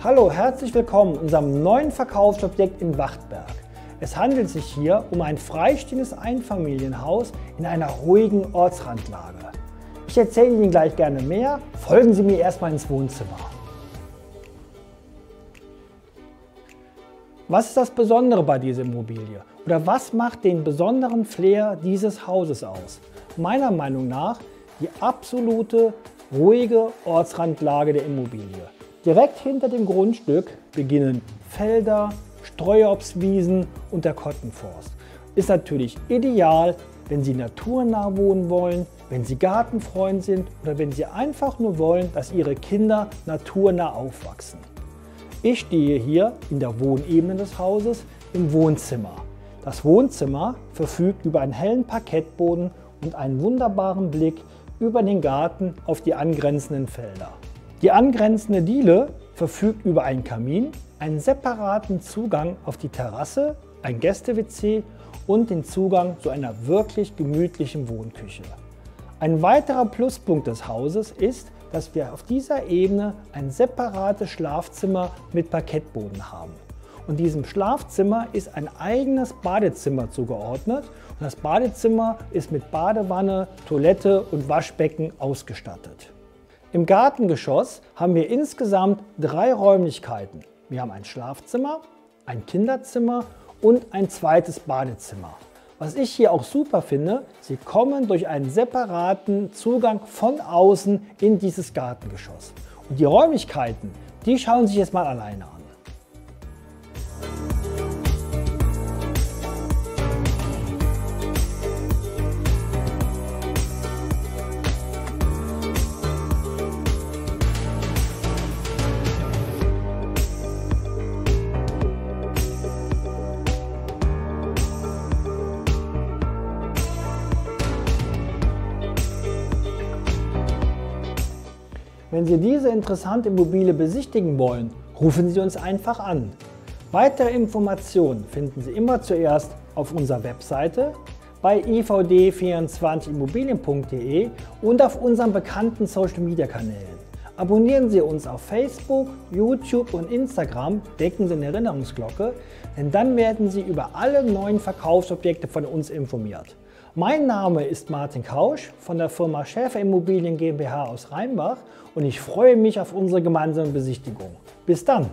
Hallo, herzlich willkommen in unserem neuen Verkaufsobjekt in Wachtberg. Es handelt sich hier um ein freistehendes Einfamilienhaus in einer ruhigen Ortsrandlage. Ich erzähle Ihnen gleich gerne mehr, folgen Sie mir erstmal ins Wohnzimmer. Was ist das Besondere bei dieser Immobilie? Oder was macht den besonderen Flair dieses Hauses aus? Meiner Meinung nach die absolute ruhige Ortsrandlage der Immobilie. Direkt hinter dem Grundstück beginnen Felder, Streuobstwiesen und der Kottenforst. Ist natürlich ideal, wenn Sie naturnah wohnen wollen, wenn Sie Gartenfreund sind oder wenn Sie einfach nur wollen, dass Ihre Kinder naturnah aufwachsen. Ich stehe hier in der Wohnebene des Hauses im Wohnzimmer. Das Wohnzimmer verfügt über einen hellen Parkettboden und einen wunderbaren Blick über den Garten auf die angrenzenden Felder. Die angrenzende Diele verfügt über einen Kamin, einen separaten Zugang auf die Terrasse, ein Gäste-WC und den Zugang zu einer wirklich gemütlichen Wohnküche. Ein weiterer Pluspunkt des Hauses ist, dass wir auf dieser Ebene ein separates Schlafzimmer mit Parkettboden haben. Und diesem Schlafzimmer ist ein eigenes Badezimmer zugeordnet und das Badezimmer ist mit Badewanne, Toilette und Waschbecken ausgestattet. Im Gartengeschoss haben wir insgesamt 3 Räumlichkeiten. Wir haben ein Schlafzimmer, ein Kinderzimmer und ein zweites Badezimmer. Was ich hier auch super finde, Sie kommen durch einen separaten Zugang von außen in dieses Gartengeschoss. Und die Räumlichkeiten, die schauen Sie sich jetzt mal alleine an. Wenn Sie diese interessante Immobilie besichtigen wollen, rufen Sie uns einfach an. Weitere Informationen finden Sie immer zuerst auf unserer Webseite, bei ivd24immobilien.de und auf unseren bekannten Social Media Kanälen. Abonnieren Sie uns auf Facebook, YouTube und Instagram, decken Sie eine Erinnerungsglocke, denn dann werden Sie über alle neuen Verkaufsobjekte von uns informiert. Mein Name ist Martin Kausch von der Firma Schäfer Immobilien GmbH aus Rheinbach und ich freue mich auf unsere gemeinsame Besichtigung. Bis dann!